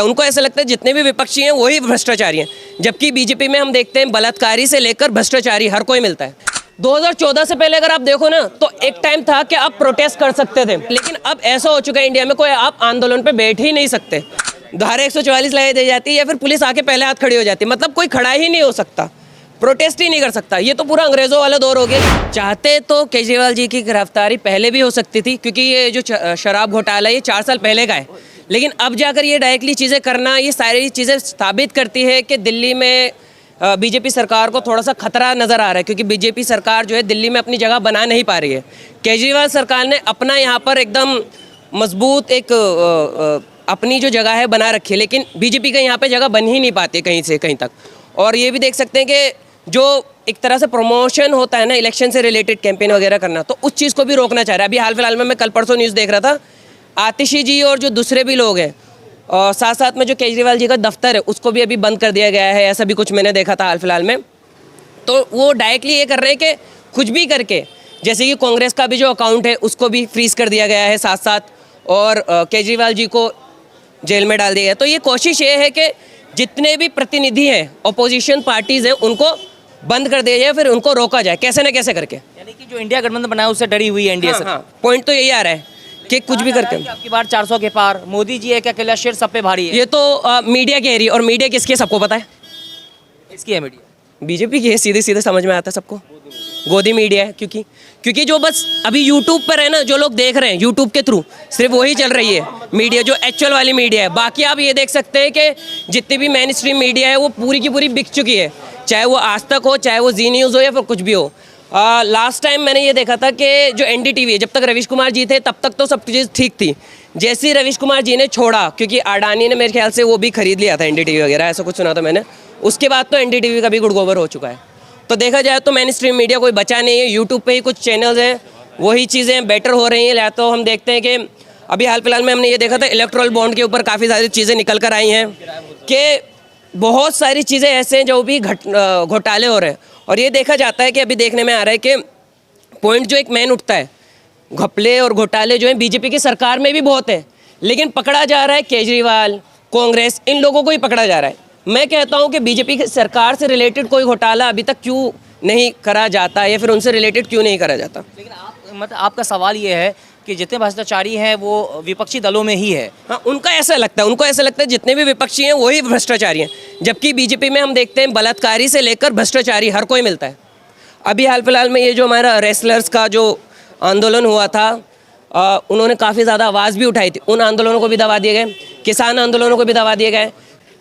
उनको ऐसा लगता है जितने भी विपक्षी हैं वही भ्रष्टाचारी हैं, जबकि बीजेपी में हम देखते हैं बलात्कारी से लेकर भ्रष्टाचारी हर कोई मिलता है। 2014 से पहले अगर आप देखो ना तो एक टाइम था कि आप प्रोटेस्ट कर सकते थे, लेकिन अब ऐसा हो चुका है इंडिया में कोई आप आंदोलन पे बैठ ही नहीं सकते। धारा 144 लगाई दी जाती है या फिर पुलिस आके पहले हाथ खड़ी हो जाती है, मतलब कोई खड़ा ही नहीं हो सकता, प्रोटेस्ट ही नहीं कर सकता। ये तो पूरा अंग्रेजों वाला दौर हो गया। चाहते तो केजरीवाल जी की गिरफ्तारी पहले भी हो सकती थी, क्योंकि ये जो शराब घोटाला ये 4 साल पहले का है, लेकिन अब जाकर ये डायरेक्टली चीज़ें करना, ये सारी चीज़ें साबित करती है कि दिल्ली में बीजेपी सरकार को थोड़ा सा खतरा नज़र आ रहा है, क्योंकि बीजेपी सरकार जो है दिल्ली में अपनी जगह बना नहीं पा रही है। केजरीवाल सरकार ने अपना यहाँ पर एकदम मजबूत एक अपनी जो जगह है बना रखी है, लेकिन बीजेपी का यहाँ पे जगह बन ही नहीं पाती कहीं से कहीं तक। और ये भी देख सकते हैं कि जो एक तरह से प्रमोशन होता है ना इलेक्शन से रिलेटेड कैंपेन वगैरह करना, तो उस चीज़ को भी रोकना चाह रहा है। अभी हाल फिलहाल में मैं कल परसों न्यूज़ देख रहा था, आतिशी जी और जो दूसरे भी लोग हैं और साथ साथ में जो केजरीवाल जी का दफ्तर है उसको भी अभी बंद कर दिया गया है, ऐसा भी कुछ मैंने देखा था हाल फिलहाल में। तो वो डायरेक्टली ये कर रहे हैं कि कुछ भी करके, जैसे कि कांग्रेस का भी जो अकाउंट है उसको भी फ्रीज़ कर दिया गया है साथ साथ, और केजरीवाल जी को जेल में डाल दिया गया। तो ये कोशिश ये है कि जितने भी प्रतिनिधि हैं अपोजिशन पार्टीज़ हैं उनको बंद कर दिया जाए, फिर उनको रोका जाए कैसे न कैसे करके। यानी कि जो इंडिया गठबंधन बनाया उससे डरी हुई है एनडीए से। पॉइंट तो यही आ रहा है कि कुछ भी करके आपकी बार 400 के पार, मोदी जी है क्या अकेला शेर सब पे भारी है? ये तो मीडिया कह रही है, और मीडिया किसकी है सबको पता है, इसकी है मीडिया, बीजेपी की है, सीधे सीधे समझ में आता है सबको। गोदी मीडिया है, क्योंकि जो बस अभी यूट्यूब पर है ना, जो लोग देख रहे हैं यूट्यूब के थ्रू, सिर्फ वही चल रही है मीडिया, जो एक्चुअल वाली मीडिया है। बाकी आप ये देख सकते हैं कि जितनी भी मेन स्ट्रीम मीडिया है वो पूरी की पूरी बिक चुकी है, चाहे वो आज तक हो, चाहे वो जी न्यूज़ हो या फिर कुछ भी हो। लास्ट टाइम मैंने ये देखा था कि जो एनडीटीवी है, जब तक रवीश कुमार जी थे तब तक तो सब चीज़ ठीक थी। जैसे ही रवीश कुमार जी ने छोड़ा, क्योंकि अडानी ने मेरे ख्याल से वो भी खरीद लिया था एनडीटीवी वगैरह, ऐसा कुछ सुना था मैंने, उसके बाद तो एनडीटीवी का भी गुड़ गोबर हो चुका है। तो देखा जाए तो मेन स्ट्रीम मीडिया कोई बचा नहीं है, यूट्यूब पे ही कुछ चैनल्स हैं, वही चीज़ें बेटर हो रही हैं। या तो हम देखते हैं कि अभी हाल फिलहाल में हमने ये देखा था इलेक्ट्रल बॉन्ड के ऊपर काफ़ी सारी चीज़ें निकल कर आई हैं कि बहुत सारी चीज़ें ऐसे हैं जो भी घोटाले हो रहे हैं। और ये देखा जाता है कि अभी देखने में आ रहा है कि पॉइंट जो एक मेन उठता है, घपले और घोटाले जो हैं बीजेपी की सरकार में भी बहुत है, लेकिन पकड़ा जा रहा है केजरीवाल, कांग्रेस, इन लोगों को ही पकड़ा जा रहा है। मैं कहता हूं कि बीजेपी की सरकार से रिलेटेड कोई घोटाला अभी तक क्यों नहीं करा जाता या फिर उनसे रिलेटेड क्यों नहीं करा जाता। लेकिन आपका सवाल ये है कि जितने भ्रष्टाचारी हैं वो विपक्षी दलों में ही है। हाँ, उनको ऐसा लगता है जितने भी विपक्षी हैं वही भ्रष्टाचारी हैं, जबकि बीजेपी में हम देखते हैं बलात्कारी से लेकर भ्रष्टाचारी हर कोई मिलता है। अभी हाल फिलहाल में ये जो हमारा रेसलर्स का जो आंदोलन हुआ था, उन्होंने काफ़ी ज़्यादा आवाज़ भी उठाई थी, उन आंदोलनों को भी दबा दिए गए, किसान आंदोलनों को भी दबा दिए गए।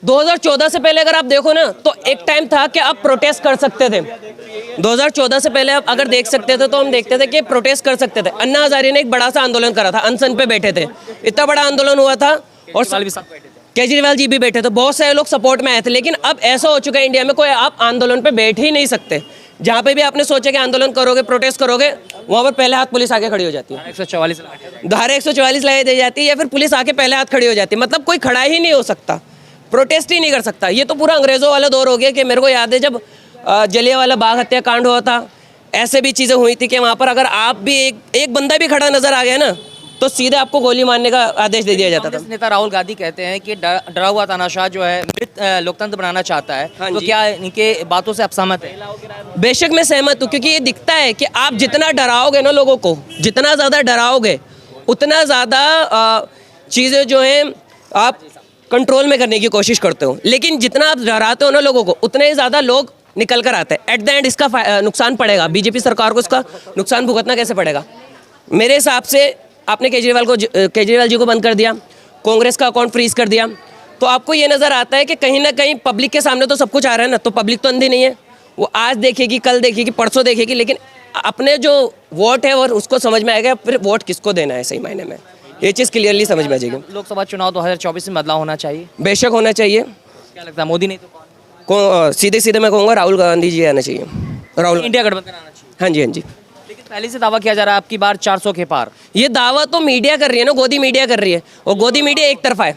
2014 से पहले अगर आप देखो ना तो एक टाइम था कि आप प्रोटेस्ट कर सकते थे। 2014 से पहले आप अगर देख सकते थे तो हम देखते थे कि प्रोटेस्ट कर सकते थे। अन्ना हजारे ने एक बड़ा सा आंदोलन करा था, अनशन पे बैठे थे, इतना बड़ा आंदोलन हुआ था, और केजरीवाल जी भी बैठे थे, बहुत सारे लोग सपोर्ट में आए थे। लेकिन अब ऐसा हो चुका है इंडिया में कोई आप आंदोलन पे बैठ ही नहीं सकते। जहाँ पे भी आपने सोचा कि आंदोलन करोगे, प्रोटेस्ट करोगे, वहाँ पर पहले हाथ पुलिस आके खड़ी हो जाती है, धारा 144 लगाई दी जाती है या फिर पुलिस आके पहले हाथ खड़ी हो जाती है, मतलब कोई खड़ा ही नहीं हो सकता, प्रोटेस्ट ही नहीं कर सकता। ये तो पूरा अंग्रेज़ों वाला दौर हो गया कि मेरे को याद है जब जलियांवाला बाग हत्याकांड हुआ था, ऐसे भी चीज़ें हुई थी कि वहाँ पर अगर आप भी एक बंदा भी खड़ा नज़र आ गया ना तो सीधे आपको गोली मारने का आदेश दे दिया जाता था। नेता राहुल गांधी कहते हैं कि डरा हुआ तानाशाह जो है मृत लोकतंत्र बनाना चाहता है। हाँ, तो क्या इनके बातों से आप सहमत हैं? बेशक मैं सहमत हूँ, क्योंकि ये दिखता है कि आप जितना डराओगे ना लोगों को, जितना ज़्यादा डराओगे उतना ज़्यादा चीज़ें जो हैं आप कंट्रोल में करने की कोशिश करते हो, लेकिन जितना आप डराते हो ना लोगों को उतने ही ज़्यादा लोग निकल कर आते हैं। एट द एंड इसका नुकसान पड़ेगा, बीजेपी सरकार को इसका नुकसान भुगतना कैसे पड़ेगा? मेरे हिसाब से आपने केजरीवाल जी को बंद कर दिया, कांग्रेस का अकाउंट फ्रीज कर दिया, तो आपको ये नज़र आता है कि कहीं ना कहीं पब्लिक के सामने तो सब कुछ आ रहा है ना, तो पब्लिक तो अंधी नहीं है, वो आज देखेगी, कल देखेगी, परसों देखेगी, लेकिन अपने जो वोट है और उसको समझ में आएगा फिर वोट किसको देना है सही मायने में, ये चीज़ क्लियरली समझ में आ जाएगी। लोकसभा चुनाव 2024 में बदलाव होना चाहिए, बेशक होना चाहिए। क्या लगता है, मोदी नहीं तो सीधे मैं कहूँगा राहुल गांधी जी आना चाहिए, राहुल इंडिया गठबंधन आना चाहिए। हाँ जी, हाँ जी। लेकिन पहले से दावा किया जा रहा है आपकी बार 400 के पार। ये दावा तो मीडिया कर रही है ना, गोदी मीडिया कर रही है, और गोदी मीडिया एक तरफा है।